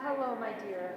Hello, my dear.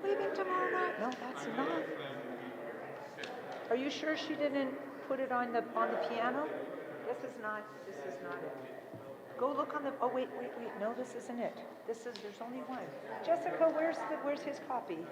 Leaving tomorrow night? No, that's not. Are you sure she didn't put it on the piano? This is not it. Go look on the, oh, wait, no, this isn't it. There's only one. Jessica, where's his copy?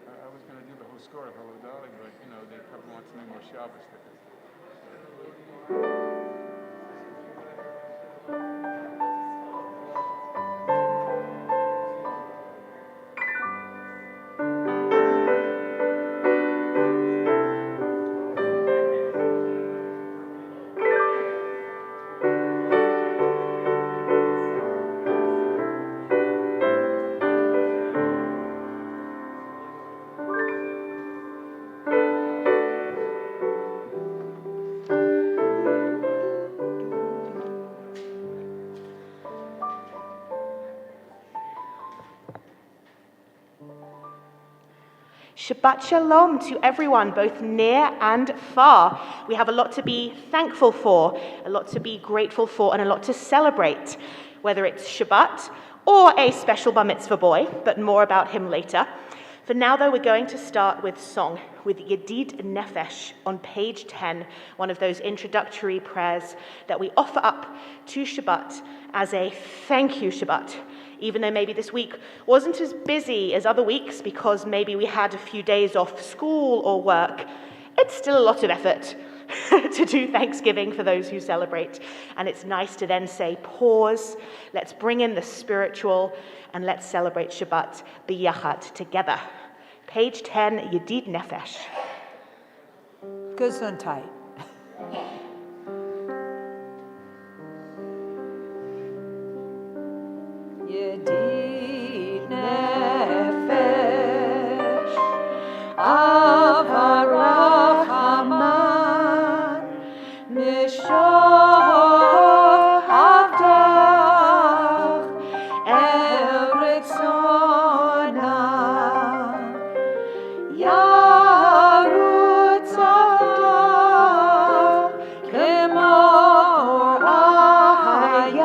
I was going to do the whole score of Hello Darling, but, they probably want some more Shabbos stickers. Shabbat Shalom to everyone, both near and far. We have a lot to be thankful for, a lot to be grateful for, and a lot to celebrate, whether it's Shabbat or a special bar mitzvah boy, but more about him later. For now, though, we're going to start with song, with Yedid Nefesh on page 10, one of those introductory prayers that we offer up to Shabbat as a thank you Shabbat. Even though maybe this week wasn't as busy as other weeks because maybe we had a few days off school or work, it's still a lot of effort to do Thanksgiving for those who celebrate. And it's nice to then say, pause, let's bring in the spiritual, and let's celebrate Shabbat biyachad together. Page 10, Yedid Nefesh. Gesundheit. Yedid Nefesh, Avarachaman, Mishor Avdach, Eritzona, Yarutz Avdach, Kemor Ahayam,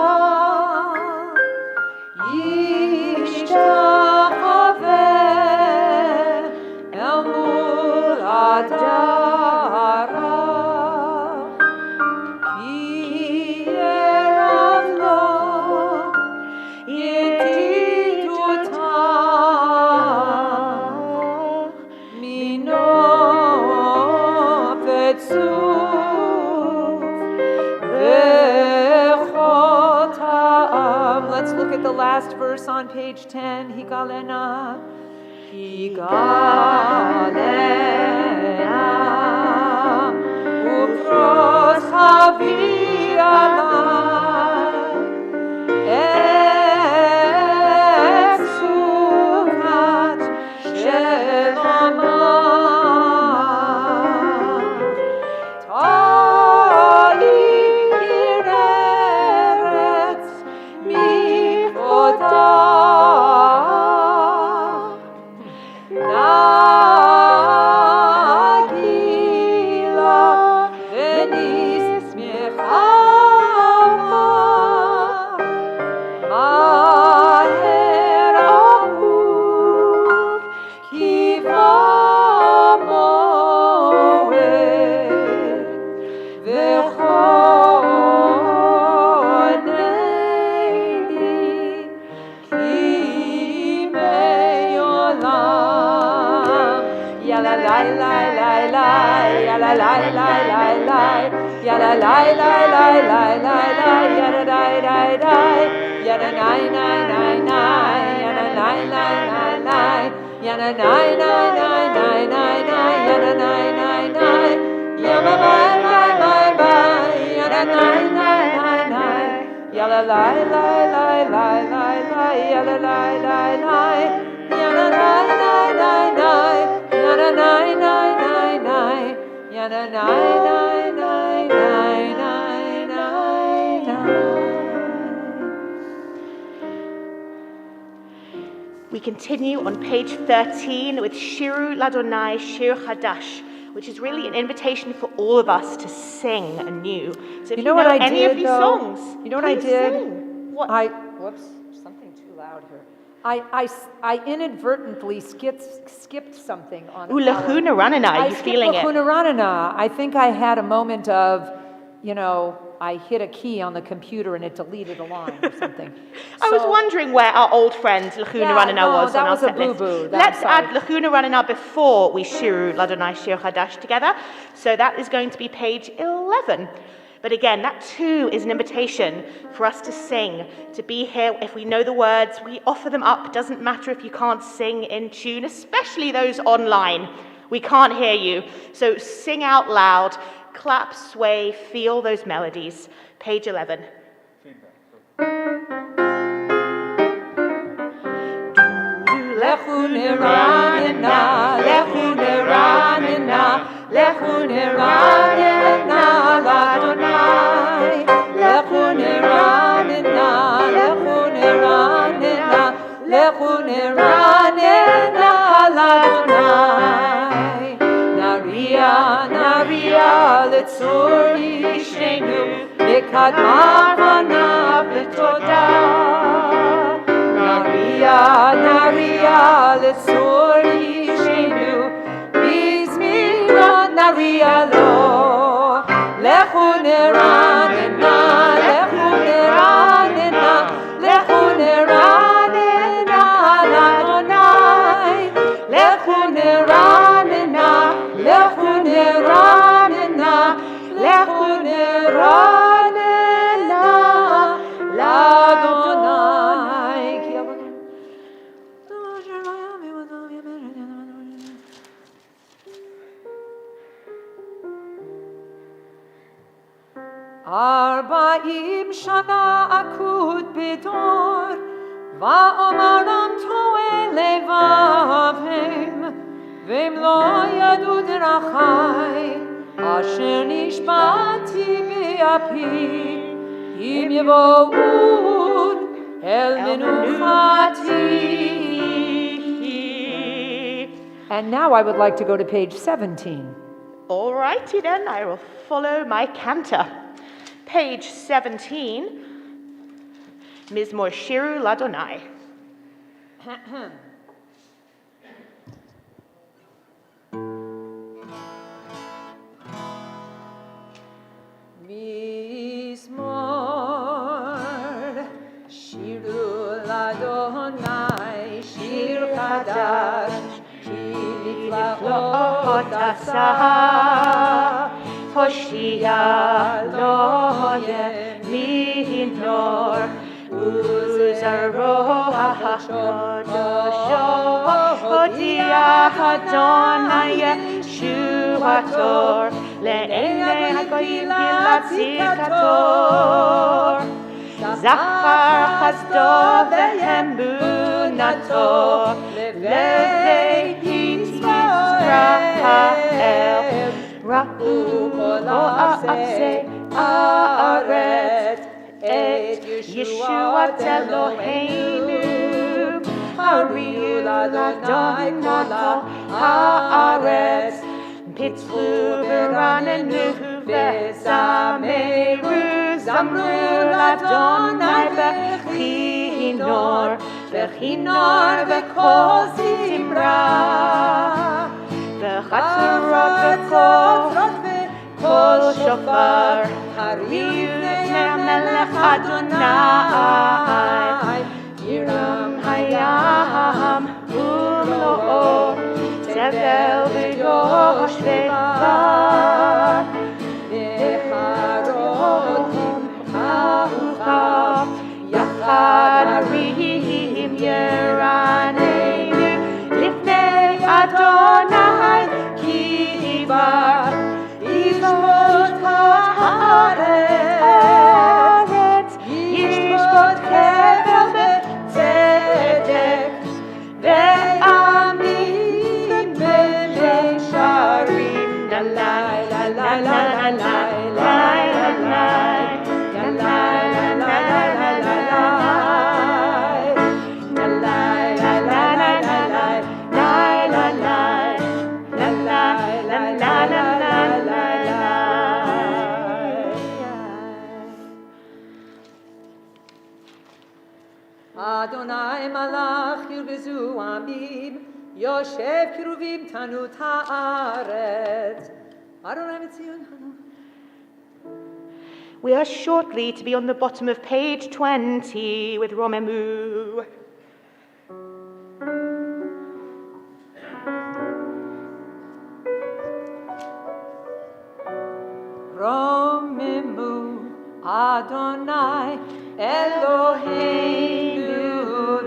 Yishtachaveh El Mul Adarach, Ki Yerav Lo Yedidutah Mino Vetzuf V'chol Ta'am. Let's look at the last verse on page 10. Higalena, Upros Havi Alai, Et Sukat Shel Amav, Tali Eretz Mikvodah, Nagila Venis Mechama, Maher Ahuv Kiva Moed, V'choneini Ki me'olam. Yala lai lai lai lai, yala lai lai lai lai, yala lai lai lai lai lai lai, yada dai dai dai, yada nai nai nai nai. Yana nai nai nai nai nai nai. Yana nai nai nai. Yama bye bye bye bye. Yana nai nai nai nai. Yala lai lai lai lai lai lai. Yala lai lai lai. Yana nai nai nai nai. Yana nai nai nai nai. Yana nai nai nai nai nai nai. We continue on page 13 with Shiru Ladonai Shir Chadash, which is really an invitation for all of us to sing anew. So if you know what I any did, of these though? songs, You know what I please did? sing. What? Whoops, something too loud here. I inadvertently skipped something on Lachuna Ranana, you feeling it? Lachuna Ranana. I think I had a moment of, I hit a key on the computer and it deleted a line or something. I was wondering where our old friend Lachuna Ranana was on our set list. Let's add Lachuna Ranana before we Shiru Ladonai Shir Chadash together. So that is going to be page 11. But again, that too is an invitation for us to sing, to be here. If we know the words, we offer them up. Doesn't matter if you can't sing in tune, especially those online. We can't hear you. So sing out loud, clap, sway, feel those melodies. Page 11. Naria letzori shenu lekadma fanav betoda. Naria letzori shenu bizmira naria lo. Lechu neranena, lechu neranena, lechu neranena l'Adonai. Lechu neranena, lechu neranena, lechu neranena l'Adonai. Arba'im shana akut bedor, va'omaram toe levavim, v'im lo yadu drachai, asher nishbati be'api, im yevo'un el menuchati. And now I would like to go to page 17. All righty then, I will follow my cantor. Page 17, Mizmor Shiru Ladonai. Mizmor Shiru Ladonai Shir Chadash Ki niflaot asah Hoshia lo yeminor Uzaro ha'chodosho Hodia Adonai Yeshuator Le'enei hagoyim gilat zikator Zachar chasdo ve'emunato Levei Yisrael Ra'u kol ha'aseh haaretz et Yeshuat Eloheinu Hariu l'Adonai kol haaretz Pitzlu v'ranenu v'zameru Zamru l'Adonai v'chinor v'kol zimra V'chatzorot v'kol shofar Hariu melech Adonai Yiram hayam umlo'o Tevel v'yoshvevar V'charotim ha'uchav Yachad harim yeran Adonai malach yirbezu amim, Yoshev kiruvim tanu ta'aretz. Adonai mitzion hanu. We are shortly to be on the bottom of page 20 with Romemu. Romemu Adonai Eloheinu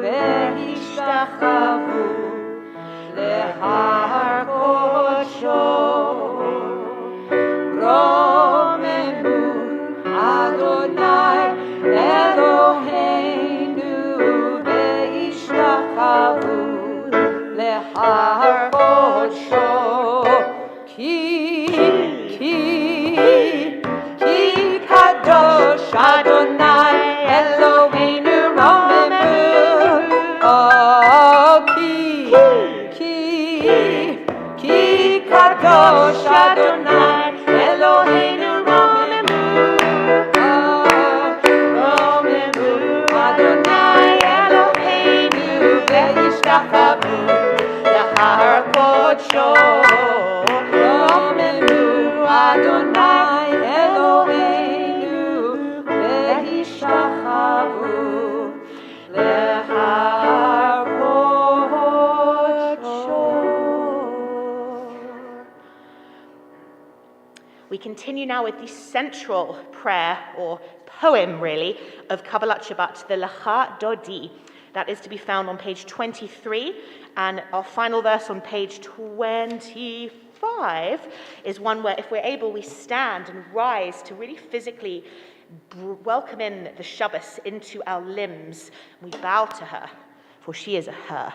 ve'ishtachavu lehar kodsho. Romemu Adonai Eloheinu ve'ishtachavu lehar kodsho. Ki kadosh Adonai Eloheinu romemu. Oh, ki kadosh Adonai Eloheinu romemu. Oh, romemu Adonai Eloheinu ve'ishtachavu lehar kodsho. Romemu Adonai Eloheinu ve'ishtachavu lehar kodsho. We continue now with the central prayer, or poem really, of Kabbalat Shabbat, the Lecha Dodi. That is to be found on page 23, and our final verse on page 25 is one where, if we're able, we stand and rise to really physically welcome in the Shabbos into our limbs. We bow to her, for she is a her,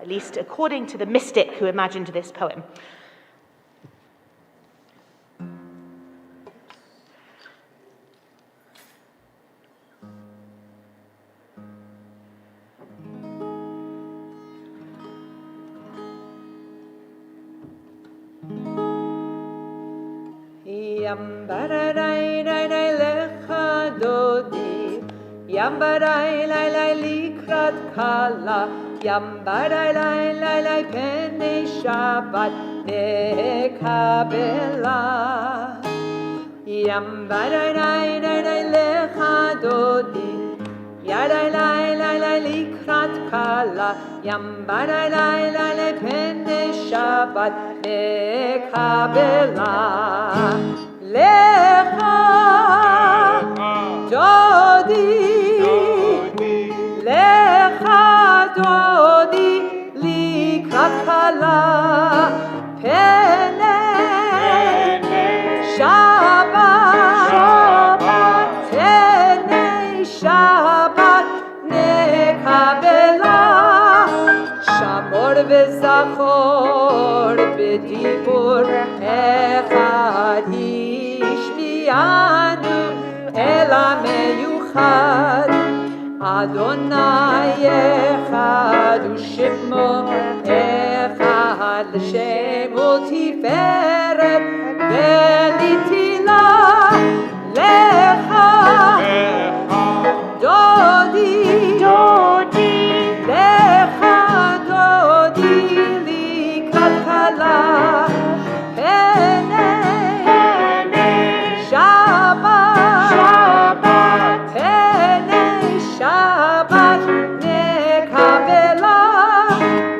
at least according to the mystic who imagined this poem. Yam baradai dai dai lecha dodi, Yam baradai lai lai likrat kala, Yam baradai lai lai lai penei Shabbat nekabela. Yam baradai dai dai dai lecha dodi, Yadai lai lai lai likrat kala, Yam baradai lai lai lai penei Shabbat nekabela. Lecha dodi, lecha dodi, likrat kala, penei Shabbat, penei Shabbat nekabela. Shamor v'zachor b'dibur echad Yishmianu el ha'meyuchad. Adonai echad u'shemo echad l'shem u'tiferet ve'litila. Lecha dodi, lecha dodi likrat kala, penei Shabbat, penei Shabbat nekabela.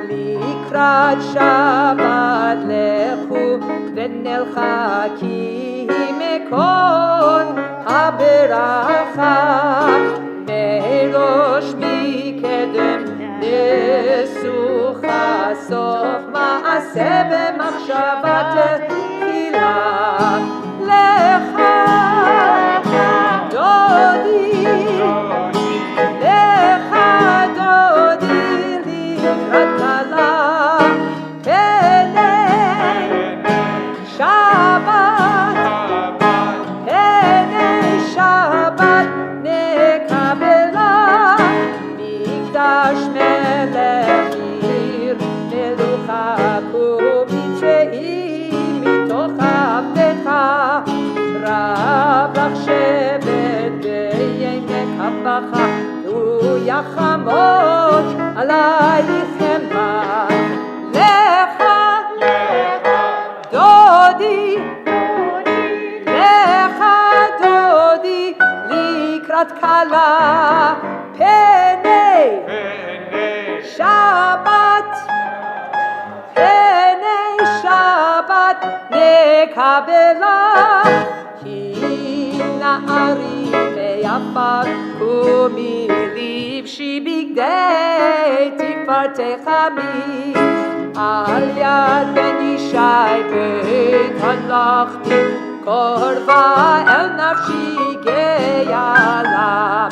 Likrat Shabbat lechu v'nelcha ki mekon haberacha, merosh mikedem nesucha sof ma'aseh v'machshava tefila. Lecha dodi, lecha dodi likrat kala, penei Shabbat, penei Shabbat nekabela. Mikdash melech ir melucha kumitzeim mitoch avdecha. Rav shevet b'yemek havacha יחמוד עלייך חמלה. לך דודי, לך דודי לקראת כלה, פני שבת, פני שבת נקבלה. כי נערי ויפה קומי לבשי בגדי תפארתך עמי. על יד בן ישי בית הלכתי, קרבה אל נפשי גאלה.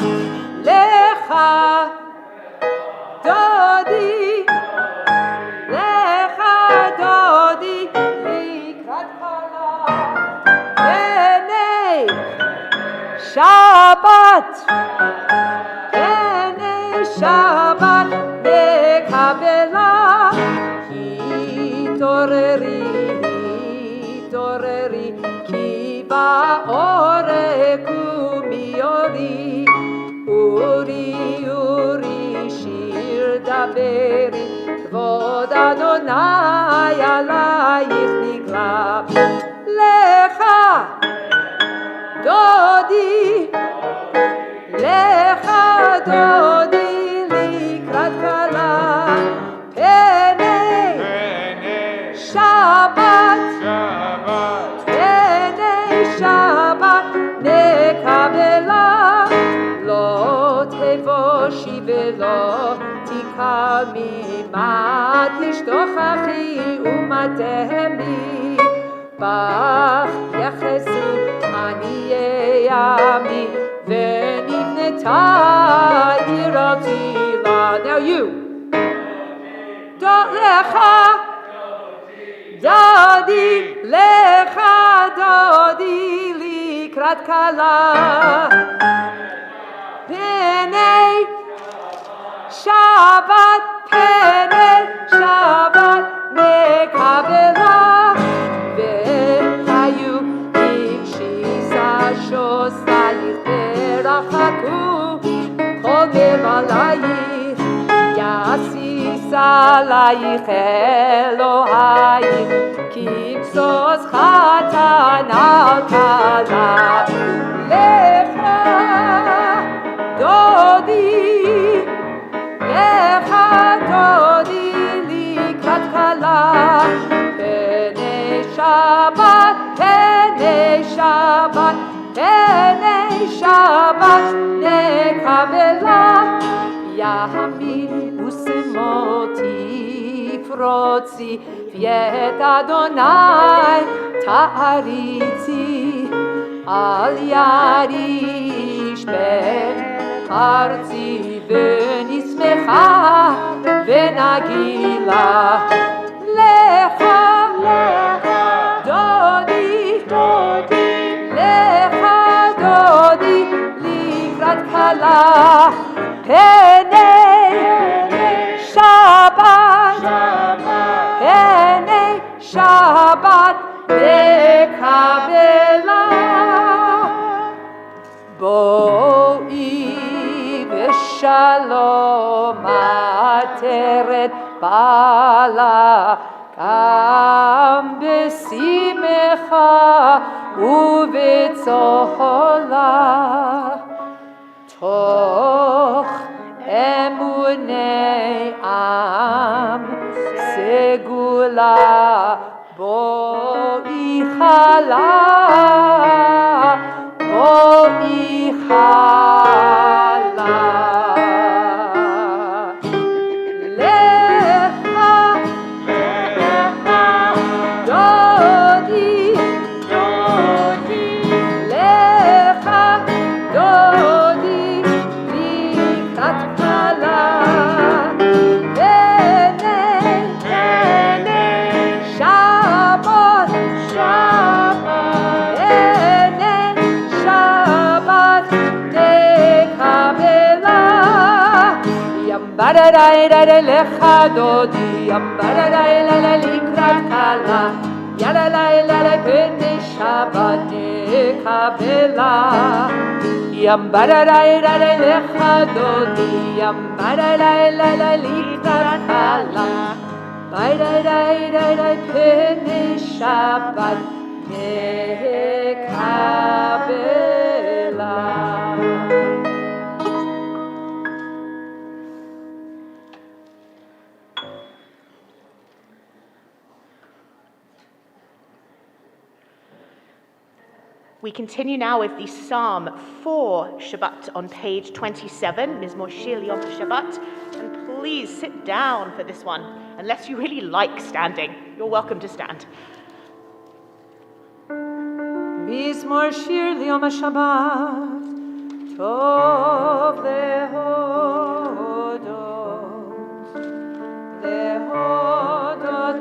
לך דודי, לך דודי לקראת כלה, פני שבת, פני שבת נקבלה. התעוררי, התעוררי, כי בעורק קומי אורי. אורי, אורי, שיר דברי, כבוד אדוני עלייך נגלה. לך דודי, לך דודי לקראת כלה, פני שבת, פני שבת נקבלה. לא תבושי ולא תקמי, מה תשתוכחי ומה תהמי. בך יחסו עניי עמי, ונבנתה עיר עתילה. Now you. לך דודי, לך דודי לקראת כלה, פני שבת, פני שבת נקבלה. והיו הקשיסה שוסייך ורחקו חובב עלייך, יסיס עלייך אלוהייך, כבשוס חתן על כלה. לך דודי, לך דודי לקראת כלה, פני שבת, פני שבת, פני שבת נקבלה. ימין ושמאל תפרוצי, ואת אדוני תעריצי. אל יריש בארצי, ונשמחה ונגילה. לך דודי, לך דודי לקראת כלה, פני שבת, פני שבת נקבלה. בואי ושלום עטרת בעלה, גם בשמחה ובצהלה. תוך אמוני עם סגולה, בואי חלה, בואי חלה. לך דודי, לך דודי לקראת כלה, פני שבת, פני שבת נקבלה. ימבררי לך דודי, ימבררי לקראת כלה, Yala la la la pene Shabbat Kabbalat Yambara la la la lechadodi Yambara la la la likakala Bye da da da da pene Shabbat Kabbalat. We continue now with the Psalm for Shabbat on page 27, Mizmor Shir Yom Shabbat. And please sit down for this one, unless you really like standing. You're welcome to stand. Mizmor Shir Yom Shabbat Tov lehodot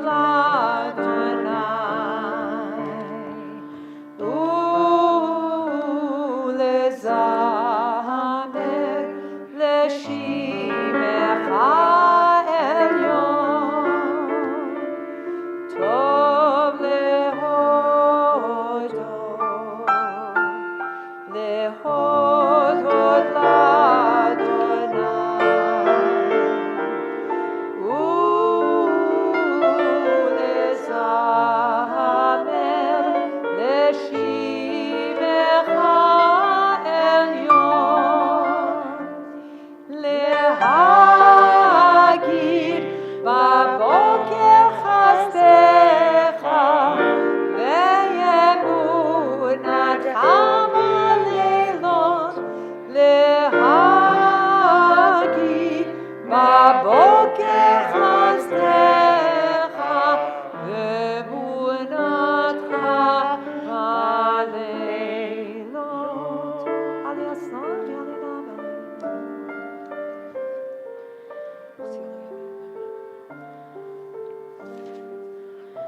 l'Adonai Lezamer leshimecha elyon Tov lehodot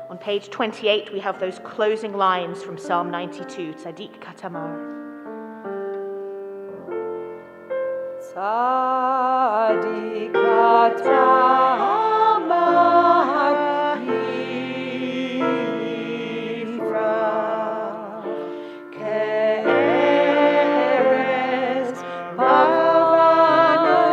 On page 28, we have those closing lines from Psalm 92, Tzadik Katamar. Tzadik Katamar Yifrach Ke'eres Bavanon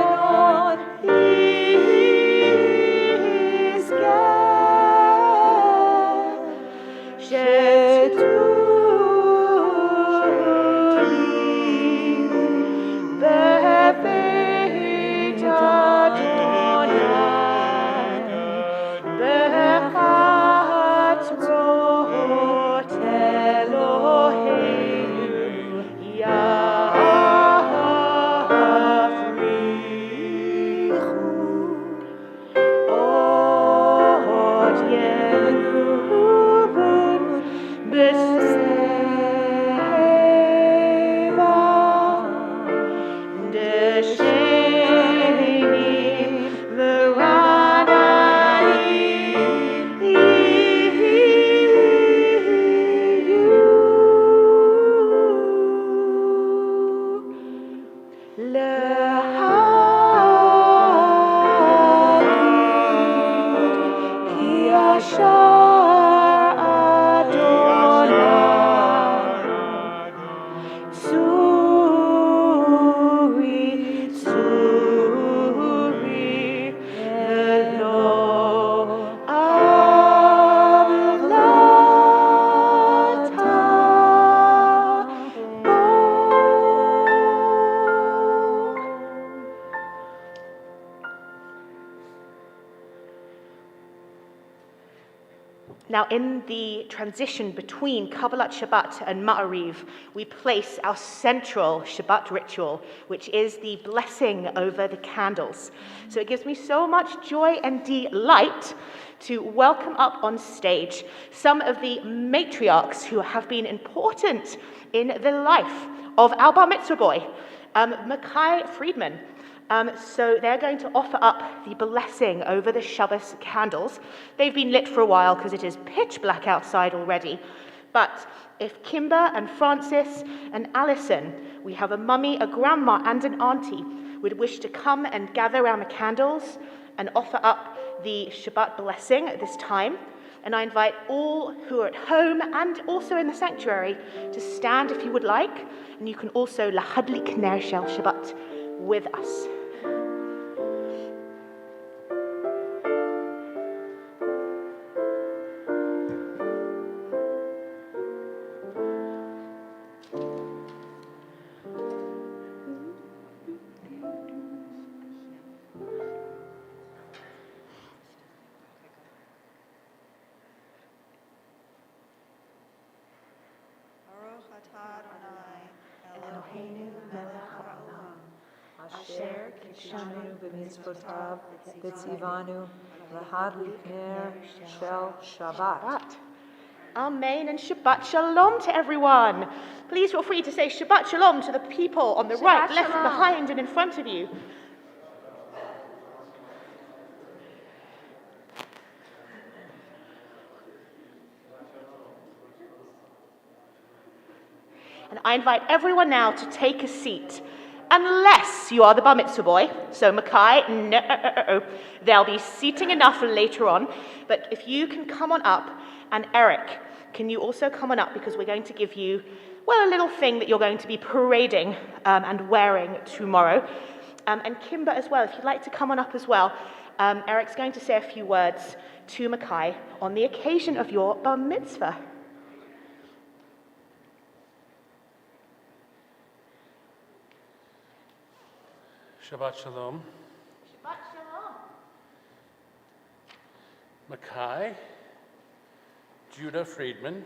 Now, in the transition between Kabbalat Shabbat and Ma'ariv, we place our central Shabbat ritual, which is the blessing over the candles. So it gives me so much joy and delight to welcome up on stage some of the matriarchs who have been important in the life of our Bar Mitzvah boy, Mackay Friedman. So they're going to offer up the blessing over the Shabbos candles. They've been lit for a while because it is pitch black outside already. But if Kimber and Francis and Alison, we have a mummy, a grandma, and an auntie, would wish to come and gather around the candles and offer up the Shabbat blessing at this time, And I invite all who are at home and also in the sanctuary to stand if you would like. And you can also lahadlik ner shel Shabbat with us. Baruch atah Adonai, Eloheinu melech haolam, asher kidshanu b'mitzvotav v'tzivanu lahadlik ner shel Shabbat. Shabbat. Amen and Shabbat Shalom to everyone. Please feel free to say Shabbat Shalom to the people on the right, left, Shalom. behind and in front of you. And I invite everyone now to take a seat. Unless you are the bar mitzvah boy. So Mackay, no. There'll be seating enough later on. But if you can come on up, and Eric, can you also come on up, because we're going to give you, well, a little thing that you're going to be parading and wearing tomorrow. And Kimber as well, if you'd like to come on up as well. Eric's going to say a few words to Mackay on the occasion of your bar mitzvah. Shabbat Shalom. Shabbat Shalom. Mackay, Judah Friedman.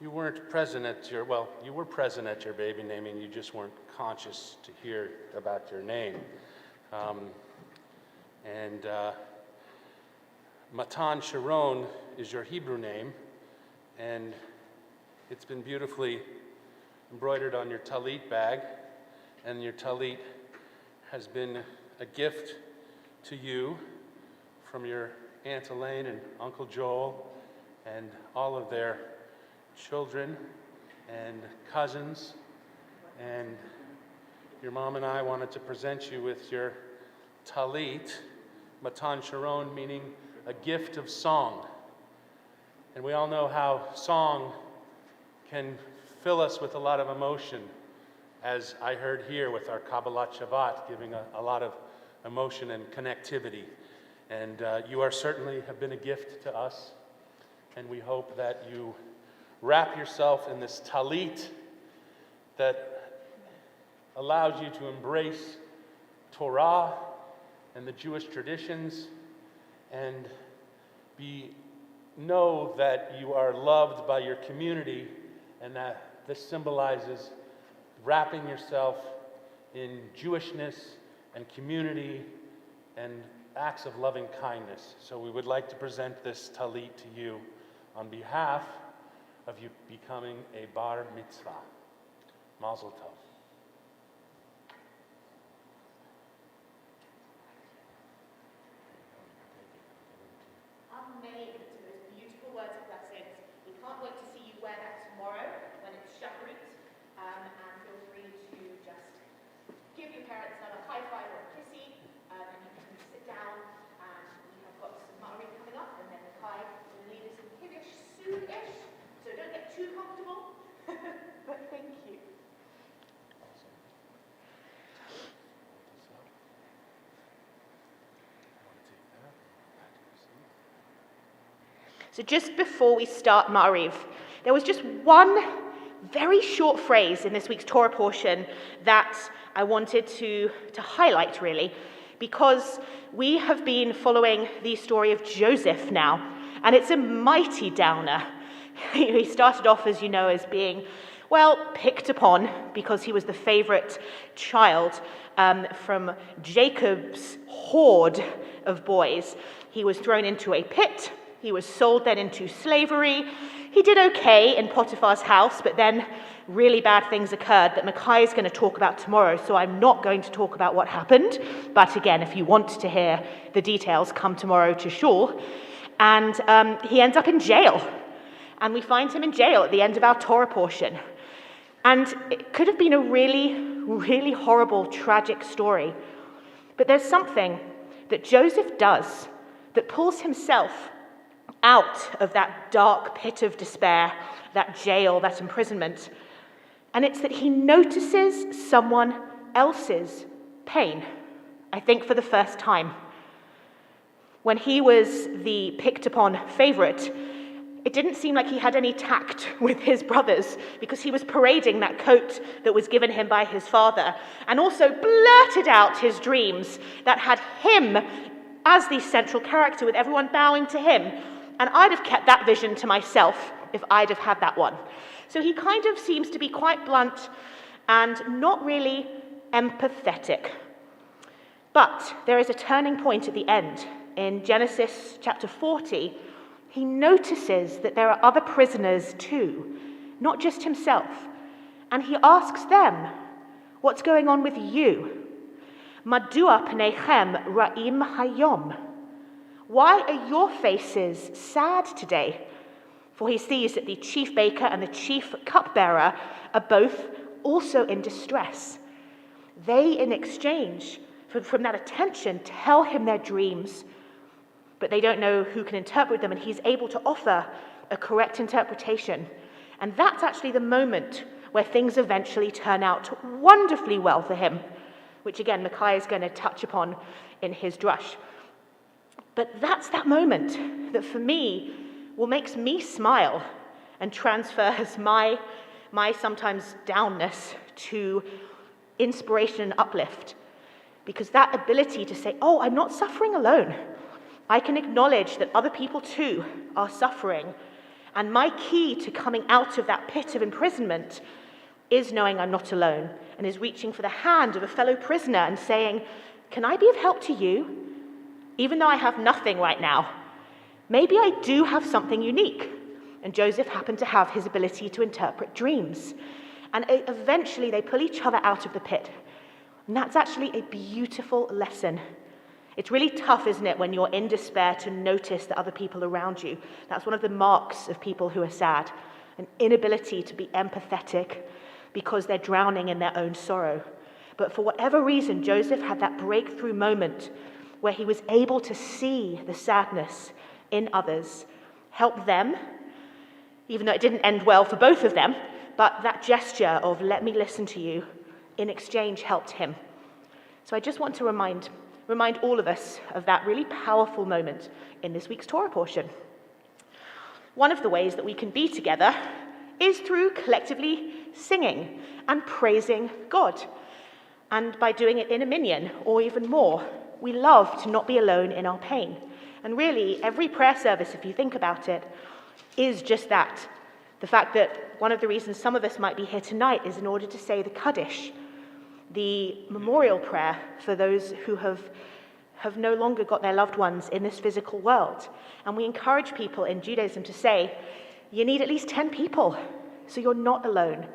You weren't present at your, well, you were present at your baby naming, you just weren't conscious to hear about your name. Matan Sharon is your Hebrew name, and it's been beautifully embroidered on your talit bag, and your talit has been a gift to you from your Aunt Elaine and Uncle Joel and all of their children and cousins, and your mom and I wanted to present you with your talit, Matan Sharon, meaning a gift of song. And we all know how song can fill us with a lot of emotion, as I heard here with our Kabbalat Shabbat, giving a lot of emotion and connectivity. And you are certainly have been a gift to us, and we hope that you wrap yourself in this talit that allows you to embrace Torah and the Jewish traditions, and know that you are loved by your community, and that this symbolizes wrapping yourself in Jewishness and community and acts of loving kindness. So we would like to present this talit to you on behalf of you becoming a bar mitzvah. Mazel tov. Amen to those beautiful words of blessings. We can't wait to see you wear that tomorrow when it's Shacharit. And feel free to just give your parents a high five or a kissy, and you can sit down. And we have got some Ma'ariv coming up, and then Mackay will lead us in Kiddush soon-ish. So don't get too comfortable. But thank you. So just before we start Ma'ariv, there was just one very short phrase in this week's Torah portion that I wanted to highlight, really, because we have been following the story of Joseph now, and it's a mighty downer. He started off, as you know, as being, well, picked upon because he was the favorite child from Jacob's horde of boys. He was thrown into a pit. He was sold then into slavery. He did okay in Potiphar's house, but then really bad things occurred that Mackay is going to talk about tomorrow, so I'm not going to talk about what happened. But again, if you want to hear the details, come tomorrow to shul. And he ends up in jail. And we find him in jail at the end of our Torah portion. And it could have been a really, really horrible, tragic story. But there's something that Joseph does that pulls himself out of that dark pit of despair, that jail, that imprisonment. And it's that he notices someone else's pain, I think for the first time. When he was the picked upon favorite, it didn't seem like he had any tact with his brothers because he was parading that coat that was given him by his father and also blurted out his dreams that had him as the central character with everyone bowing to him. And I'd have kept that vision to myself if I'd have had that one. So he kind of seems to be quite blunt and not really empathetic. But there is a turning point at the end. In Genesis chapter 40, he notices that there are other prisoners too, not just himself. And he asks them, what's going on with you? Madua pneichem ra'im hayom. Why are your faces sad today? For he sees that the chief baker and the chief cupbearer are both also in distress. They, in exchange from that attention, tell him their dreams, but they don't know who can interpret them, and he's able to offer a correct interpretation. And that's actually the moment where things eventually turn out wonderfully well for him, which again, Micaiah is going to touch upon in his drush. But that's that moment that for me makes me smile and transfers my sometimes downness to inspiration and uplift. Because that ability to say, oh, I'm not suffering alone. I can acknowledge that other people too are suffering. And my key to coming out of that pit of imprisonment is knowing I'm not alone, and is reaching for the hand of a fellow prisoner and saying, can I be of help to you? Even though I have nothing right now, maybe I do have something unique. And Joseph happened to have his ability to interpret dreams. And eventually they pull each other out of the pit. And that's actually a beautiful lesson. It's really tough, isn't it, when you're in despair to notice the other people around you. That's one of the marks of people who are sad, an inability to be empathetic because they're drowning in their own sorrow. But for whatever reason, Joseph had that breakthrough moment where he was able to see the sadness in others, help them, even though it didn't end well for both of them, but that gesture of let me listen to you in exchange helped him. So I just want to remind all of us of that really powerful moment in this week's Torah portion. One of the ways that we can be together is through collectively singing and praising God. And by doing it in a minyan or even more, we love to not be alone in our pain. And really, every prayer service, if you think about it, is just that. The fact that one of the reasons some of us might be here tonight is in order to say the Kaddish, the memorial prayer for those who have no longer got their loved ones in this physical world. And we encourage people in Judaism to say, you need at least 10 people, so you're not alone.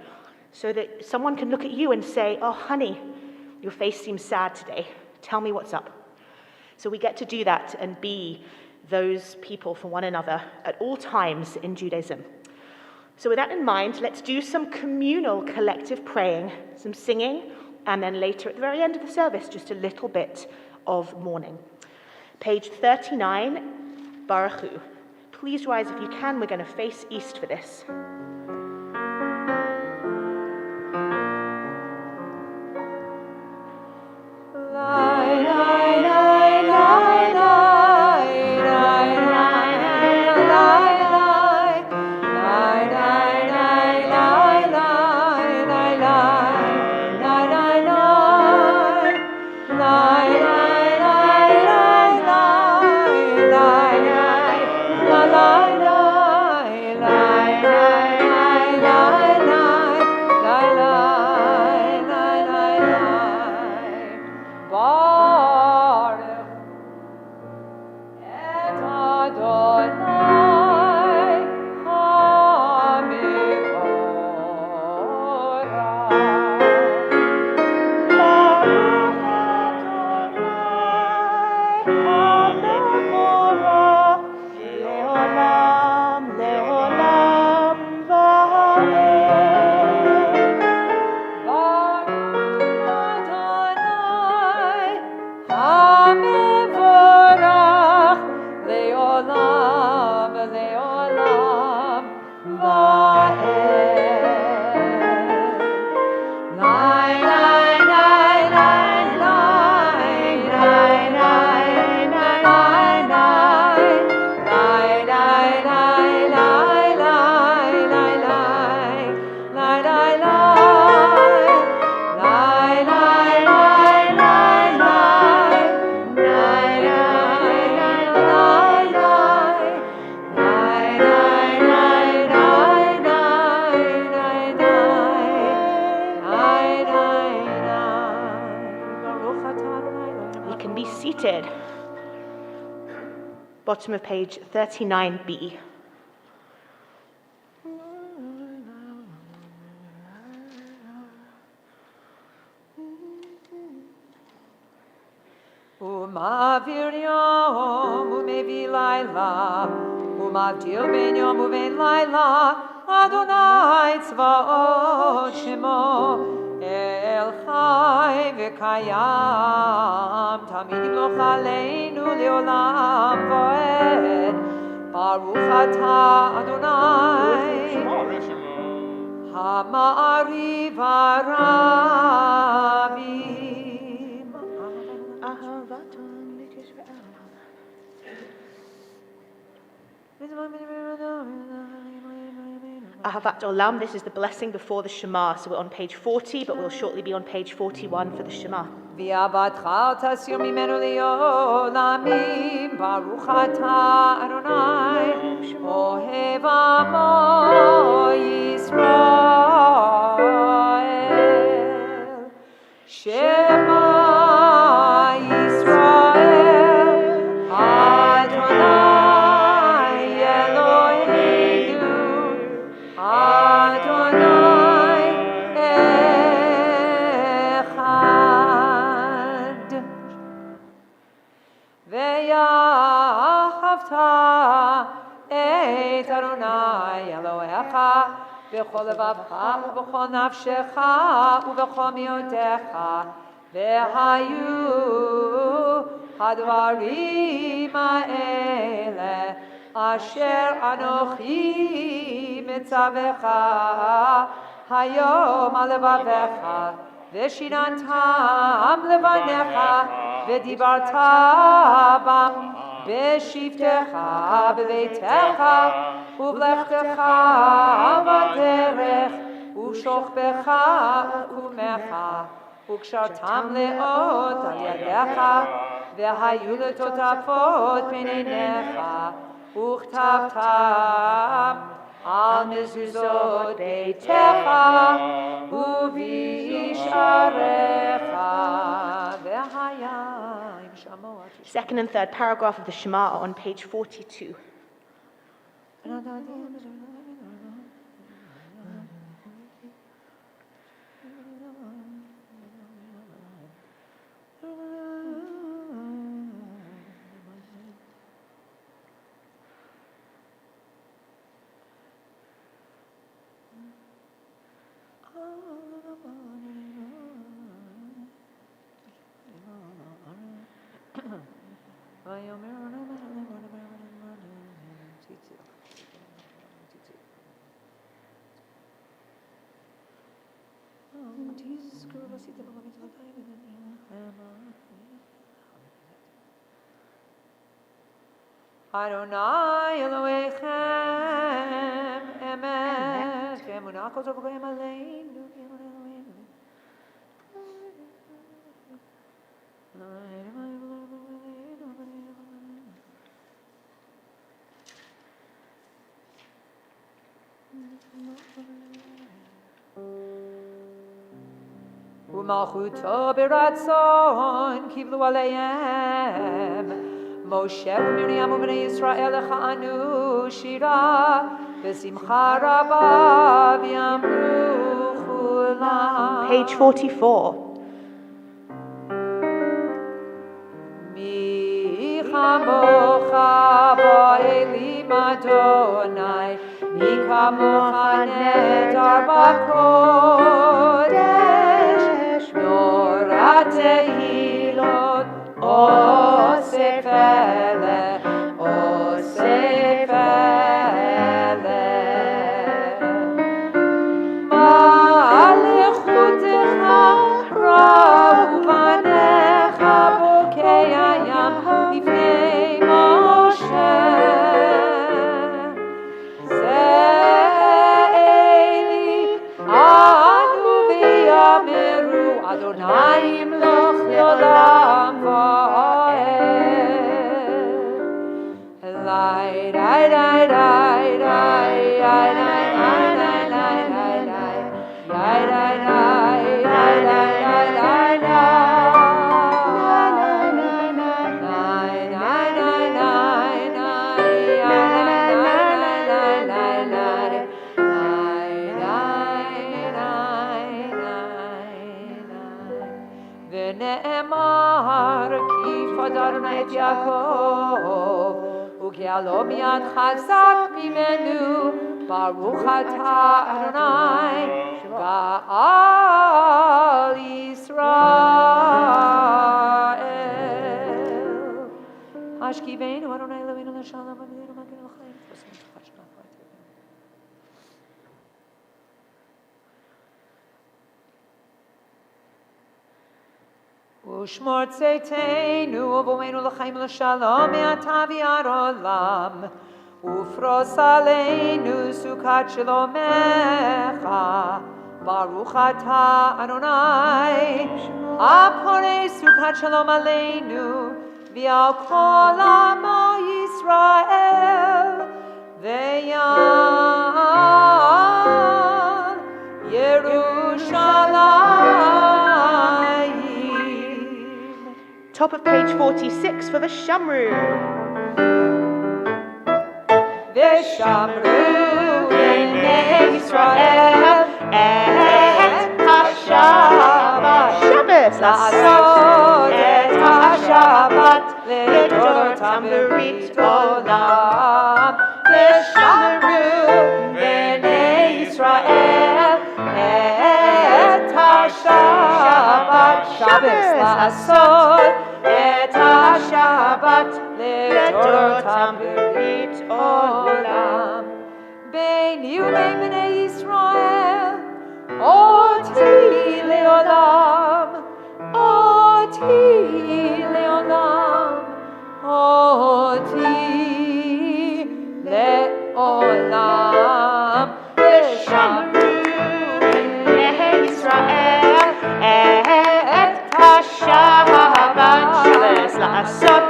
So that someone can look at you and say, oh, honey, your face seems sad today. Tell me what's up. So we get to do that and be those people for one another at all times in Judaism. So with that in mind, let's do some communal collective praying, some singing, and then later at the very end of the service, just a little bit of mourning. Page 39, Baruch Hu. Please rise if you can. We're going to face east for this. Amen. started. Bottom of page 39b. ומעביר יום ומביא לילה, ומבדיל בין יום ובין לילה, אדוני צבאות שמו, אל חי וקיים, תמיד ימלוך עלינו לעולם ועד. ברוך אתה אדוני, המעריב הרבים. Ahavat Olam, this is the blessing before the Shema. So we're on page 40, but we'll shortly be on page 41 for the Shema. ואהבתך אל תסיר ממנו לעולמים, ברוך אתה אדוני, אוהב עמו ישראל. שמע ישראל, אדוני אלוהינו, אדוני אחד. ואהבת את אדוני אלוהיך בכל לבבך ובכל נפשך ובכל מאודך, והיו הדברים האלה אשר אנוכי מצווך היום על לבביך, ושיננתם לבניך, ודיברת בם בשבתך בביתך ובלכתך בדרך ובשוכבך ובקומך, וקשרתם לאות על ידיך, והיו לטוטפות בין עיניך, וכתבתם על מזוזות ביתך ובשעריך, והיה עם שמוע. Second and third paragraph of the Shema are on page 42. Adonai Elohechem emet, ve'emunah kol tov v'goyim aleinu. ומלכותו ברצון קיבלו עליהם משה ומרים ובני ישראל לכהנו שירה בשמחה רבה ויאמרו כולם. Page 44. מי כמוך באלים אדוני, מי כמוך נדר בקודש, נורא תהילות אוסף אלה, אוסף אלה. מלכותך רב ובניך בוקע ים לפני משה. זה אלי אנו ויאמרו אדוני ימלוך לעולם ועד. לי די די די די די די די ונאמר כי פדרנו את יעקב וגאלו מיד חזק ממנו ברוך אתה אדוני גאל ישראל השכיבנו אדוני אלוהינו לשלום אבינו מגן לחיים ושמור צאתנו ובואנו לחיים ולשלום מעתה ועד עולם ופרוס עלינו סוכת שלומך ברוך אתה אדוני הפורש סוכת שלום עלינו ועל כל עמו ישראל ויעל ירושלים. Top of page 46 for the Shamru. ושמרו בני ישראל את השבת לעשות את השבת לדורותם ברית עולם ושמרו בני ישראל את השבת לעשות את השבת לדורותם ברית עולם ביני ובין בני ישראל אותי לעולם אותי לעולם אותי לעולם ושמרו בני ישראל את השבת לעשות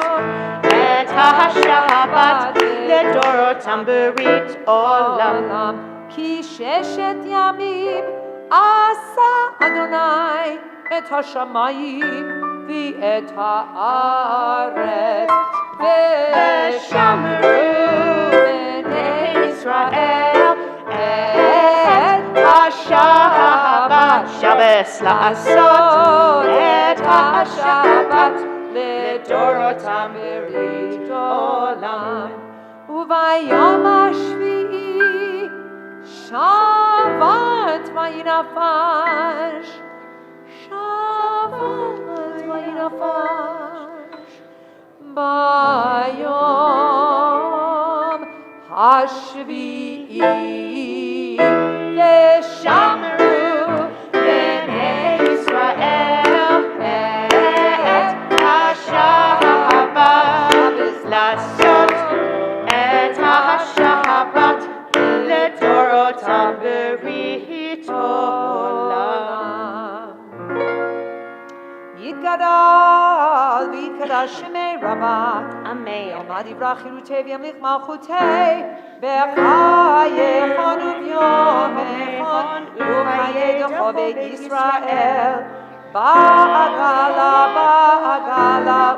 את השבת לדורותם ברית עולם כי ששת ימים עשה אדוני את השמיים ואת הארץ ושמרו בני ישראל את השבת לעשות את השבת לדורותם ברית עולם וביום השביעי שבת וינפש שבת וינפש ביום השביעי ושמרו בני ישראל את השבת לעשות את השבת לדורותם ברית עולם יתגדל ויתקדש שמי רבה Amen. יעמד יברח חירותי וימליך מלכותי בחייכון וביומכון וחיי דחו בית ישראל בעגלה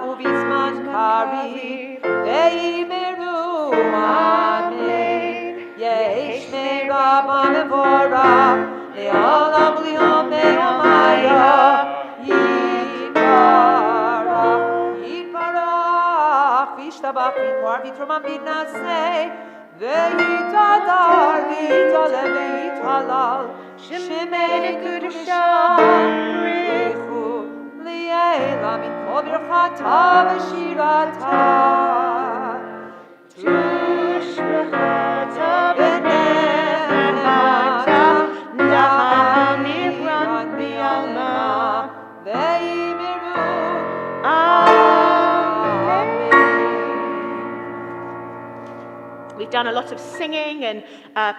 ובזמן קריב ואמרו אמן יש מרבה מבורך לעולם וליום ביומיה יתברך וישתבח ויתפאר ויתרומם ויתנשא ויתהדר ויתעלה ויתהלל שמי קדושה ברכו לעילא מכל ברכתה ושירתה תושבחתה ונחמתה דהנירן בעלמה ואמרו Amen. We've done a lot of singing and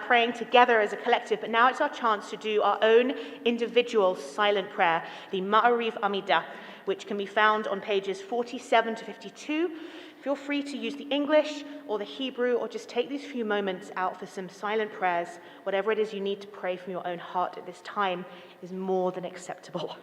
praying together as a collective, but now it's our chance to do our own individual silent prayer, the Ma'ariv Amidah, which can be found on pages 47 to 52. Feel free to use the English or the Hebrew, or just take these few moments out for some silent prayers. Whatever it is you need to pray from your own heart at this time is more than acceptable.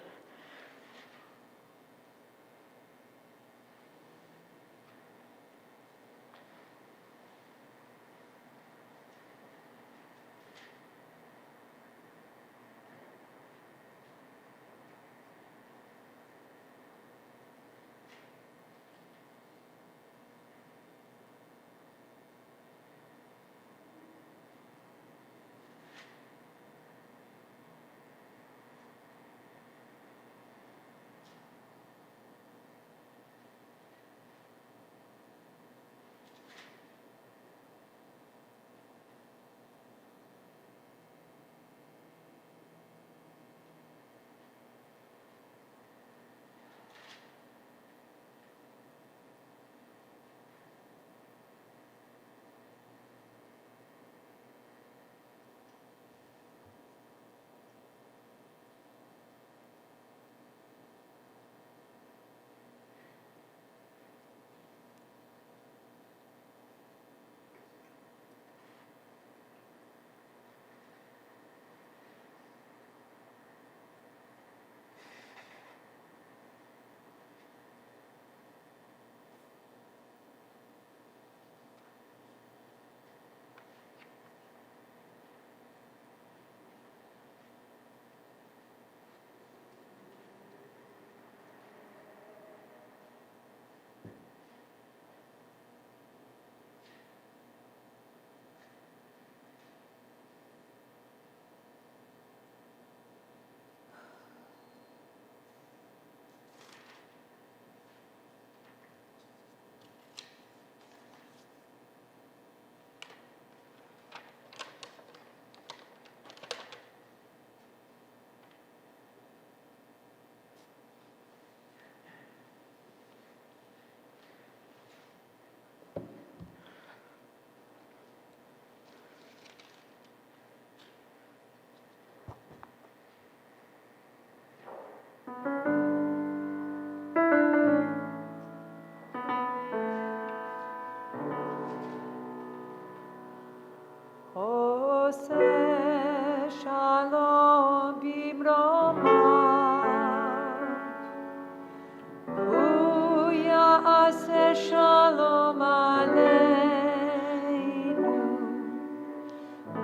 shalom aleinu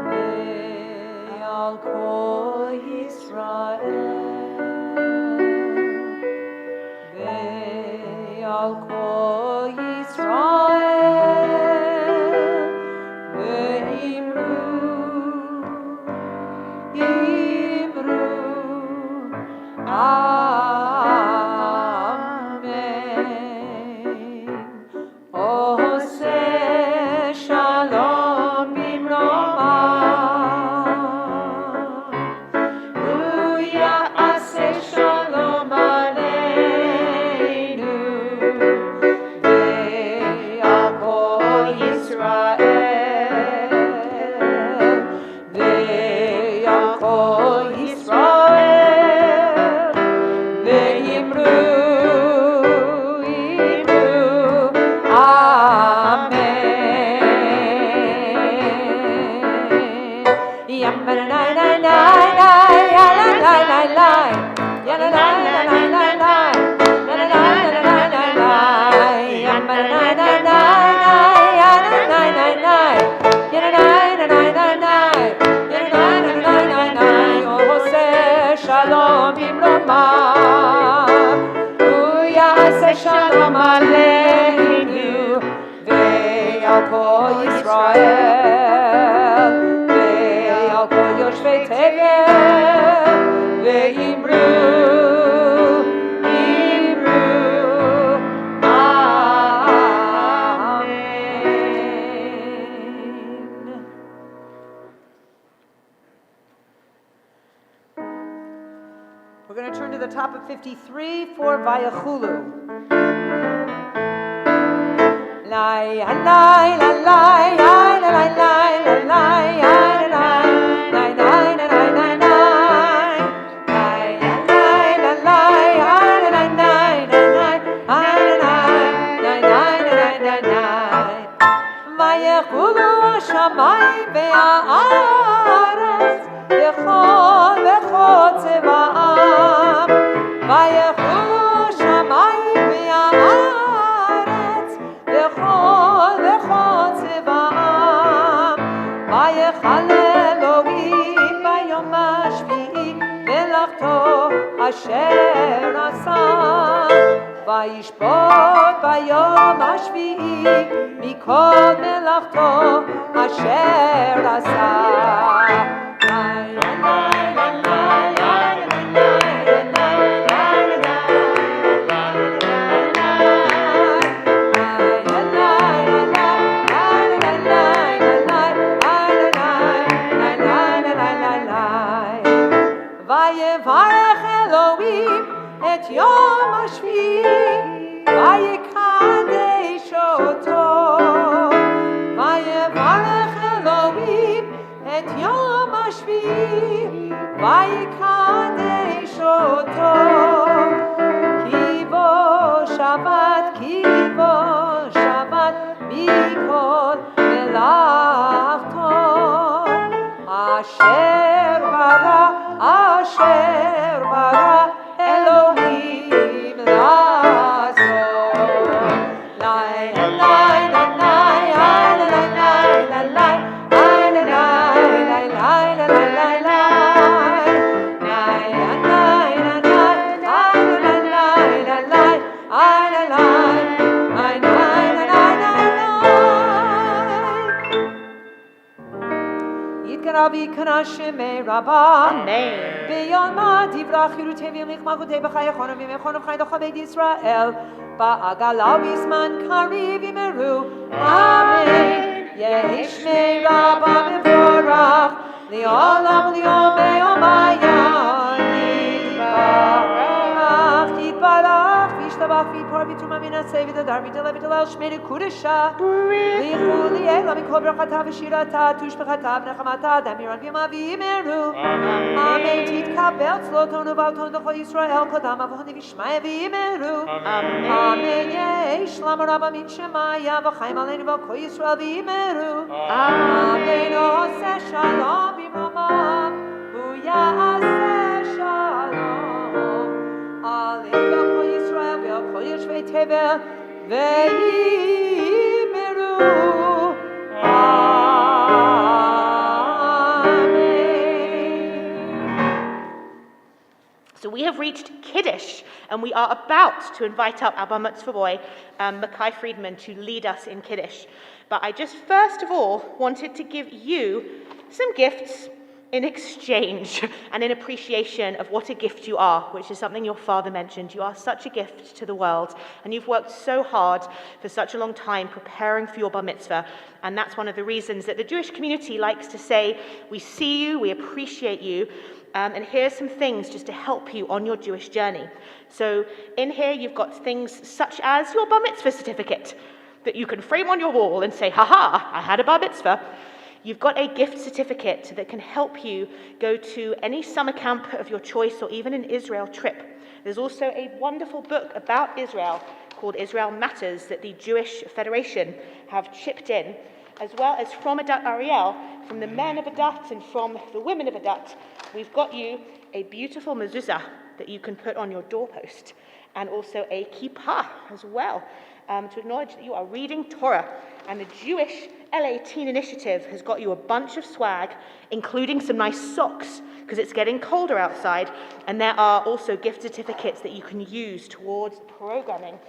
ve'al kol Yisrael ve'al kol Yisrael ve'imru Amen. Oseh shalom bimroma. Uyaseh shalom aleinu. Ve'al kol Yisrael. Ve'al kol Yisrael. Ve'imru, Amen. Yam-ba-da-da-da-da-da, ya-la-la-la-la, ya-la-la-la-la-la, ya-la-la-la-la-la, yam-ba-da-da-da-da-da, ya-la-la-la-la, ya-la-la-la-la-la, ya-la-la-la-la-la, Oseh shalom bimroma. Uyaseh shalom aleinu ve'al kol Yisrael ve'al kol yoshvei tevel ve'imru Amen. We're going to turn to the top of 53 for Vayachulu. Lai lai lai lai lai lai lai lai lai lai Vayechulu hashamayim ve'haaretz v'chol tzeba'am Vayechulu hashamayim ve'haaretz v'chol tzeba'am Vayechal Elohim bayom hashvi'i melachto asher asa Vayishbot bayom hashvi'i mikol melachto asher asa Vayevarech Elohim et yom hashvi'i vayikadesh oto Vayevarech Elohim et yom hashvi'i vayikadesh oto Kivo Shabbat mikol melachto Asher bara Elohim לעשות. Lai lai lai lai lai lai lai lai Rabbi Kanashime Rabba. Amen. Beyalma divrach yirutevim lichmachutei b'chayachonam v'mechonam chaydocha beit Yisrael. Ba'agala bisman kariv yimeru. Amen. Yehishmei Rabba mevorach. Li'olam li'om be'omayah. Yitbarach v'yishtabach v'yipor v'tumah min ha'sei v'tadar v'yitala v'yitala shmei l'kudesha. Li'chu li'ela mikol brachata v'shirata tushbechata v'nechamata damiran v'yama v'yimeru. Amen. Titkabel tzloton u'valton d'chol Yisrael kodam avoni v'shmaya v'yimeru. Amen. Yesh lama rabba min shemaya v'chaim aleinu v'kol Yisrael v'yimeru. Amen. Oseh shalom b'mromav u'yaseh shalom. Aleinu v'kol Yisrael v'kol yoshvei tevel ואמרו So we have reached Kiddush, and we are about to invite up our bar mitzvah boy, Mackay Friedman, to lead us in Kiddush. But I just first of all wanted to give you some gifts in exchange and in appreciation of what a gift you are, which is something your father mentioned. You are such a gift to the world, and you've worked so hard for such a long time preparing for your bar mitzvah. And that's one of the reasons that the Jewish community likes to say, we see you, we appreciate you. And here's some things just to help you on your Jewish journey. So in here, you've got things such as your bar mitzvah certificate that you can frame on your wall and say, ha, I had a bar mitzvah. You've got a gift certificate that can help you go to any summer camp of your choice or even an Israel trip. There's also a wonderful book about Israel called Israel Matters that the Jewish Federation have chipped in, as well as from Adat Ariel, from the men of Adat and from the women of Adat. We've got you a beautiful mezuzah that you can put on your doorpost, and also a kippah as well, to acknowledge that you are reading Torah. And the Jewish LA Teen Initiative has got you a bunch of swag, including some nice socks, because it's getting colder outside, and there are also gift certificates that you can use towards programming.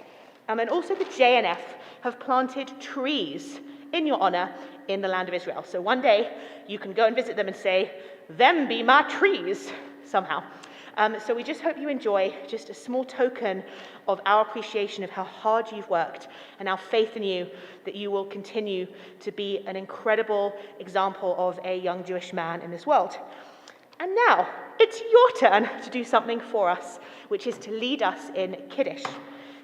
And also the JNF have planted trees in your honor in the land of Israel. So one day you can go and visit them and say, them be my trees, somehow. So we just hope you enjoy just a small token of our appreciation of how hard you've worked and our faith in you that you will continue to be an incredible example of a young Jewish man in this world. And now it's your turn to do something for us, which is to lead us in Kiddush.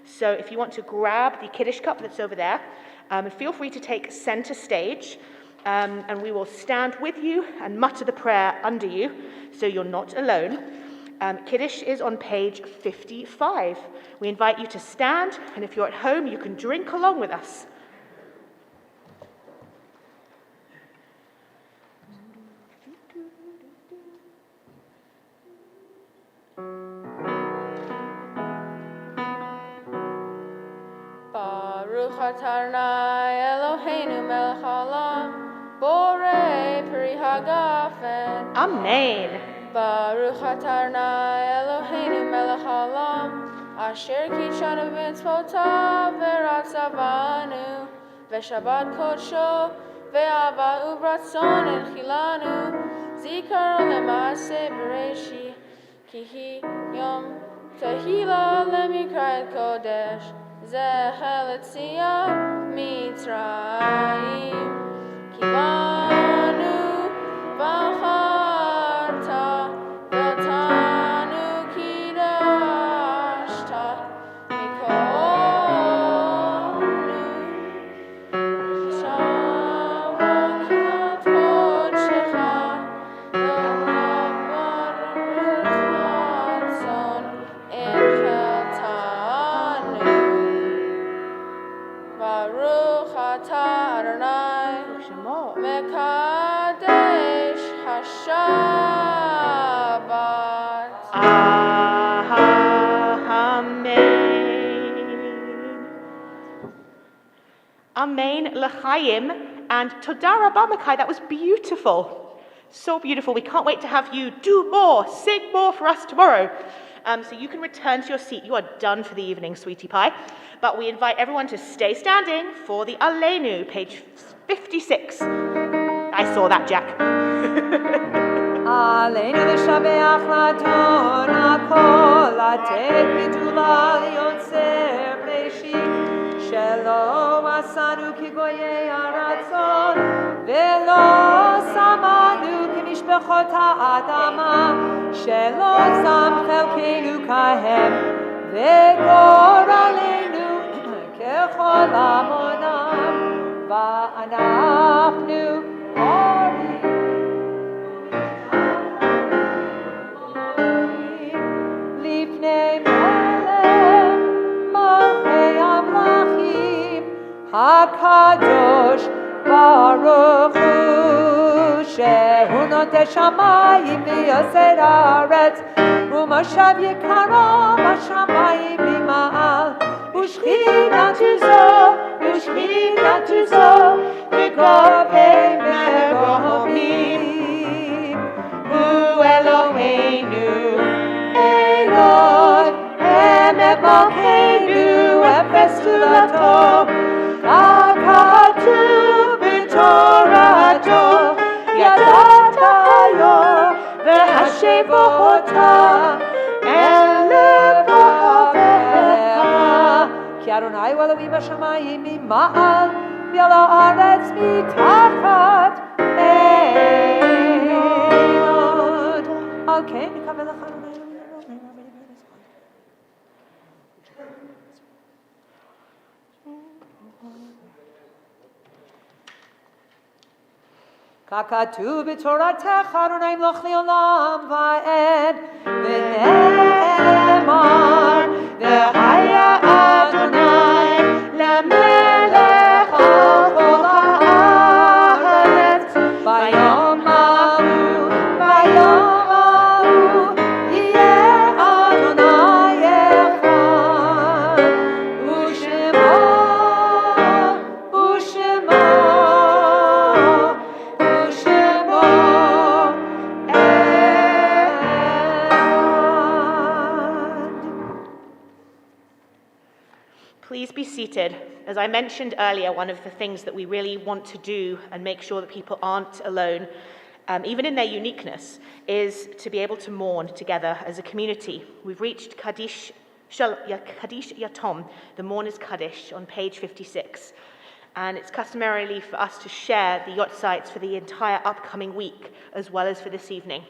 So if you want to grab the Kiddush cup that's over there, feel free to take center stage, and we will stand with you and mutter the prayer under you, so you're not alone. Kiddush is on page 55. We invite you to stand, and if you're at home, you can drink along with us. Baruch atah Adonai Eloheinu melech haolam, borei peri hagafen. Amen. Baruch atah Adonai Eloheinu melech haolam, asher kitshanu b'mitzvotav v'ratzavanu, v'shabbat kodsho, ve'ava u'ratzon enchilanu, zikaron lema'aseh bereishit, ki hi yom tehila lemikra kodesh. Zehel Etzion Mitzrayim Kibanu V'charta V'tanu Kidashta Mikonu Shabakat Kodshecha V'chabar V'chatzon Encheltanu Baruch atah Adonai Mekadesh HaShabbat. Amen l'chaim, and toda rabba Mackay. That was beautiful. So beautiful. We can't wait to have you do more, sing more for us tomorrow. So you can return to your seat. You are done for the evening, sweetie pie. But we invite everyone to stay standing for the Aleinu, page 56. I saw that, Jack. עלינו לשבח לאדון הכל, לתת גדולה ליוצר בראשית, שלא עשנו כגויי הרצון, ולא שמנו כמשפחות האדמה, שלא שם חלקנו כהם, וגורלנו ככל עמונם, ואנחנו אורים. לפני מלך מלכי המלכים הקדוש ברוך הוא שהוא נוטה שמיים ויוסר הארץ ומושב יקרו בשמיים ממעל ושכינתו זו, ושכינתו זו, בגובי מרומים. הוא אלוהינו, אלוהי, אמת מלכנו, אפס תולדתו, ככתוב בתורתו, ידעת היום והשבו אותה אל לבביך. כי אדוני הוא אלוהים בשמיים ממעל ועל הארץ מתחת אין עוד. על כן נקבל לך אדוני ככתוב בתורתך אדוני מלך לעולם ועד ונאמר והיה אדוני למלך על כל הארץ ביום ההוא יהיה אדוני אחד ושמו Please be seated. As I mentioned earlier, one of the things that we really want to do and make sure that people aren't alone, even in their uniqueness, is to be able to mourn together as a community. We've reached Kaddish Yatom, the Mourner's Kaddish, on page 56. And it's customarily for us to share the yahrzeit for the entire upcoming week, as well as for this evening.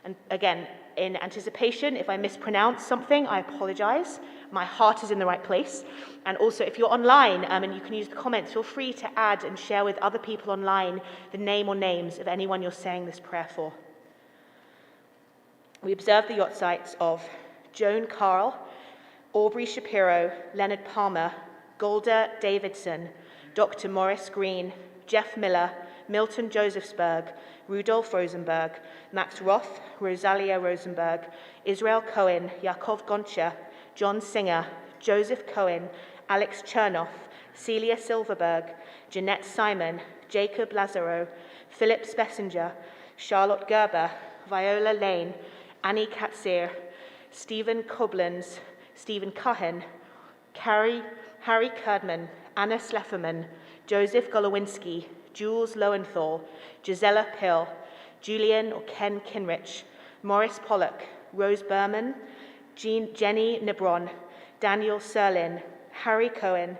And again, in anticipation, if I mispronounce something, I apologize. My heart is in the right place. And also, if you're online and you can use the comments, feel free to add and share with other people online the name or names of anyone you're saying this prayer for. We observe the yahrzeits of Joan Carl, Aubrey Shapiro, Leonard Palmer, Golda Davidson, Dr. Morris Green, Jeff Miller, Milton Josephsberg, Rudolf Rosenberg, Max Roth, Rosalia Rosenberg, Israel Cohen, Yaakov Goncha, John Singer, Joseph Cohen, Alex Chernoff, Celia Silverberg, Jeanette Simon, Jacob Lazaro, Philip Spessinger, Charlotte Gerber, Viola Lane, Annie Katzir, Stephen Koblenz, Stephen Cohen, Harry Kerdman, Anna Slefferman, Joseph Golowinski, Jules Lowenthal, Gisela Pill, Julian or Ken Kinrich, Morris Pollock, Rose Berman, Jenny Nebron, Daniel Serlin, Harry Cohen,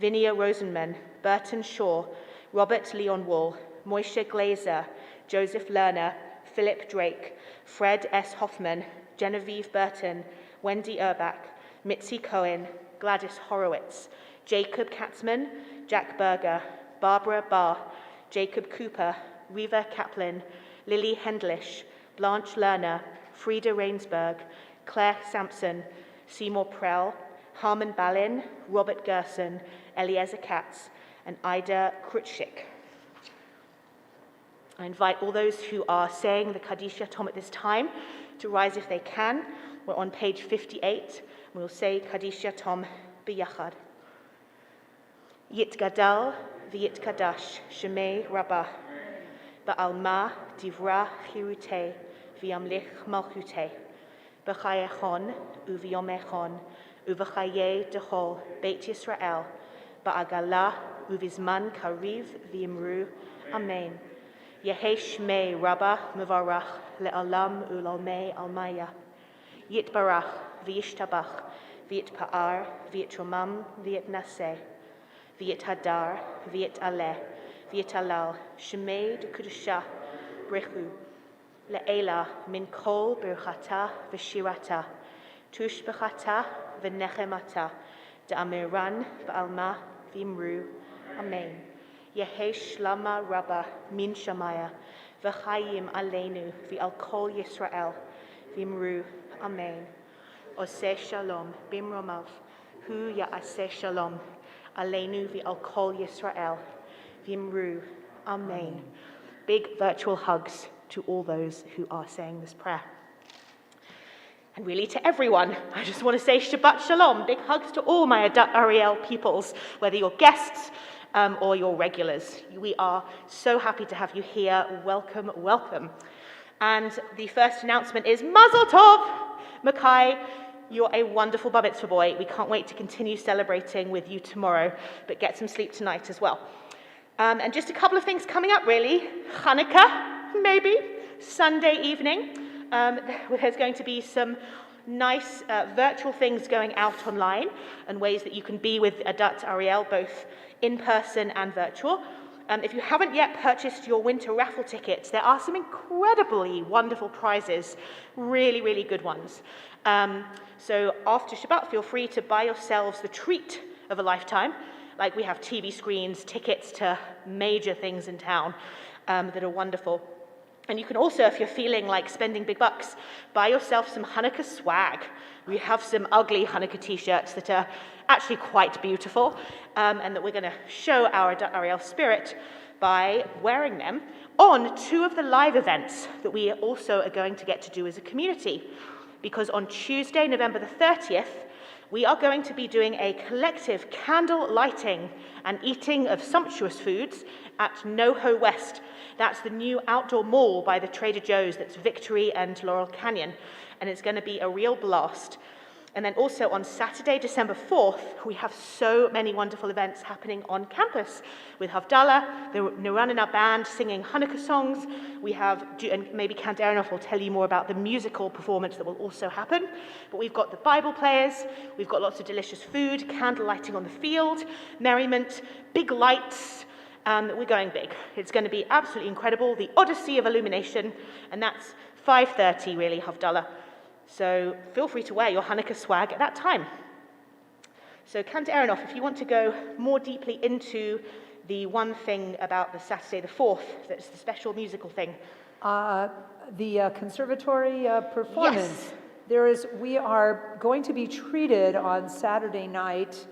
Vinia Rosenman, Burton Shaw, Robert Leon Wall, Moishe Glazer, Joseph Lerner, Philip Drake, Fred S. Hoffman, Genevieve Burton, Wendy Urbach, Mitzi Cohen, Gladys Horowitz, Jacob Katzman, Jack Berger, Barbara Barr, Jacob Cooper, Reva Kaplan, Lily Hendlish, Blanche Lerner, Frida Rainsberg, Claire Sampson, Seymour Prell, Harmon Ballin, Robert Gerson, Eliezer Katz, and Ida Krutschik. I invite all those who are saying the Kaddish Yatom at this time to rise if they can. We're on page 58. We'll say Kaddish Yatom biyachad. Yitgadal v'yitkadash shemei Rabbah ba'alma divra chirutei v'yamlich malchutei b'chayechon u'v'yomechon u'v'chayei dechol Beit Yisrael ba'agala u'vizman kariv v'imru Amen. Yehei shmei Rabbah mevarach le'alam u'lalmei almaya yitbarach v'yishtabach v'yitpa'ar v'yitromam v'yitnaseh v'yithadar v'yitaleh v'yitalal shemei d'kudusha brechu le'ela min kol birchata v'shirata tushbechata v'nechemata da'amiran v'alma v'imru Amen. Yehei shlama Rabbah min shamaya v'chayim aleinu v'al kol Yisrael v'imru Amen. Oseh shalom bimromav hu ya'aseh shalom aleinu v'al kol Yisrael v'imru Amen. Big virtual hugs to all those who are saying this prayer. And really to everyone, I just want to say Shabbat Shalom. Big hugs to all my Adat Ariel peoples, whether you're guests or you're regulars. We are so happy to have you here. Welcome, welcome. And the first announcement is Mazel Tov! Makai, you're a wonderful bar mitzvah boy. We can't wait to continue celebrating with you tomorrow, but get some sleep tonight as well. And just a couple of things coming up, really. Hanukkah, maybe, Sunday evening. There's going to be some nice virtual things going out online and ways that you can be with Adat Ariel, both in person and virtual. If you haven't yet purchased your winter raffle tickets, there are some incredibly wonderful prizes, really, really good ones. So after Shabbat, feel free to buy yourselves the treat of a lifetime. Like we have TV screens, tickets to major things in town that are wonderful. And you can also, if you're feeling like spending big bucks, buy yourself some Hanukkah swag. We have some ugly Hanukkah t-shirts that are actually quite beautiful and that we're going to show our Ariel spirit by wearing them on 2 of the live events that we also are going to get to do as a community. Because on Tuesday, November the 30th, we are going to be doing a collective candle lighting and eating of sumptuous foods at NoHo West. That's the new outdoor mall by the Trader Joe's that's Victory and Laurel Canyon. And it's going to be a real blast. And then also on Saturday, December 4th, we have so many wonderful events happening on campus with Havdalah, the Nuranina band singing Hanukkah songs. We have, and maybe Kant Aronoff will tell you more about the musical performance that will also happen. But we've got the Bible players, we've got lots of delicious food, candle lighting on the field, merriment, big lights. We're going big. It's going to be absolutely incredible. The Odyssey of Illumination, and that's 5:30 really, Havdalah. So feel free to wear your Hanukkah swag at that time. So Kant Aronoff, if you want to go more deeply into the one thing about the Saturday the 4th, that's the special musical thing. The conservatory performance. Yes. We are going to be treated on Saturday night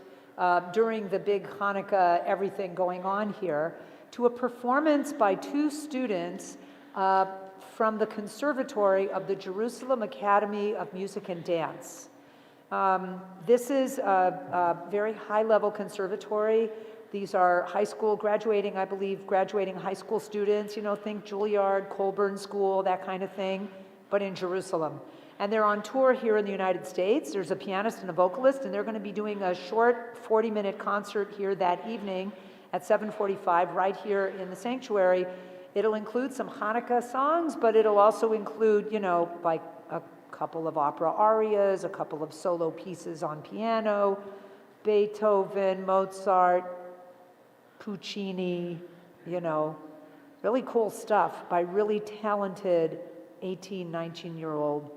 during the big Hanukkah everything going on here to a performance by 2 students from the Conservatory of the Jerusalem Academy of Music and Dance. This is a very high-level conservatory. These are high school graduating high school students, think Juilliard, Colburn School, that kind of thing, but in Jerusalem. And they're on tour here in the United States. There's a pianist and a vocalist, and they're going to be doing a short 40-minute concert here that evening at 7:45 right here in the sanctuary. It'll include some Hanukkah songs, but it'll also include, like a couple of opera arias, a couple of solo pieces on piano, Beethoven, Mozart, Puccini, really cool stuff by really talented 18, 19-year-old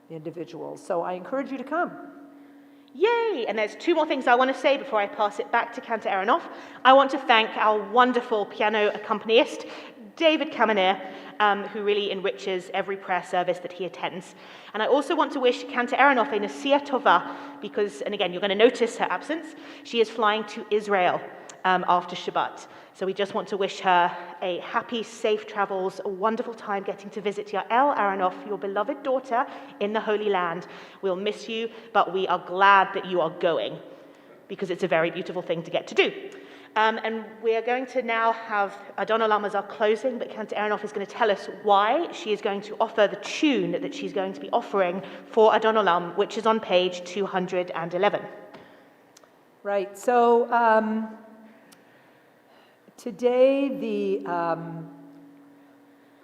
individuals. So I encourage you to come. Yay! And there's 2 more things I want to say before I pass it back to Kanta Aronoff. I want to thank our wonderful piano accompanist, David Kamener, who really enriches every prayer service that he attends. And I also want to wish Kanta Aronoff a Nasiya Tova, because, and again, you're going to notice her absence, she is flying to Israel after Shabbat. So we just want to wish her a happy, safe travels, a wonderful time getting to visit Yael Aronoff, your beloved daughter, in the Holy Land. We'll miss you, but we are glad that you are going, because it's a very beautiful thing to get to do. And we are going to now have Adon Olam as our closing, but Kanta Aronoff is going to tell us why she is going to offer the tune that she's going to be offering for Adon Olam, which is on page 211. Right, so today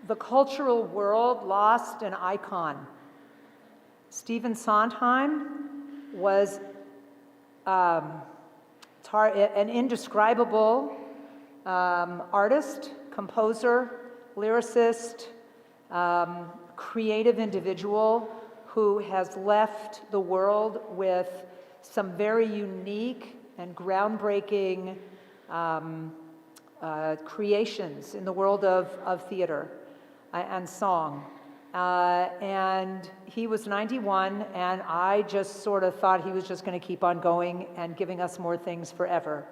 the cultural world lost an icon. Stephen Sondheim was an indescribable artist, composer, lyricist, creative individual who has left the world with some very unique and groundbreaking creations in the world of theater and song. And he was 91, and I just sort of thought he was just going to keep on going and giving us more things forever.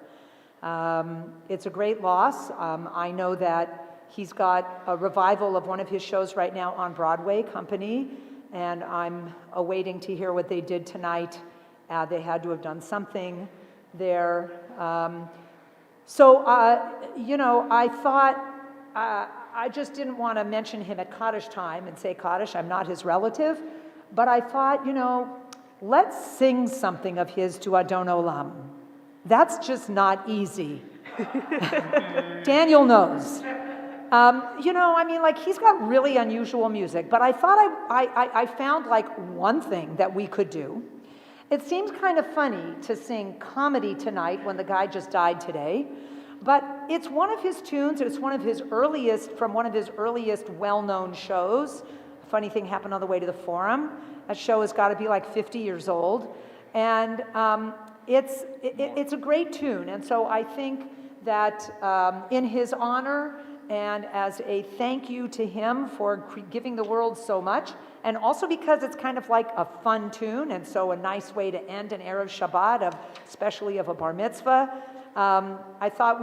It's a great loss. I know that he's got a revival of one of his shows right now on Broadway, Company, and I'm awaiting to hear what they did tonight. They had to have done something there. I thought, I just didn't want to mention him at Kaddish time and say Kaddish, I'm not his relative, but I thought, let's sing something of his to Adon Olam. That's just not easy. Daniel knows. He's got really unusual music, but I thought I found like one thing that we could do. It seems kind of funny to sing Comedy Tonight when the guy just died today, but it's one of his tunes. It's from one of his earliest well-known shows. A funny thing happened on the way to the Forum. That show has got to be like 50 years old, and it's a great tune. And so I think that in his honor, and as a thank you to him for giving the world so much, and also because it's kind of like a fun tune, and so a nice way to end an Erev Shabbat, especially of a bar mitzvah, I thought we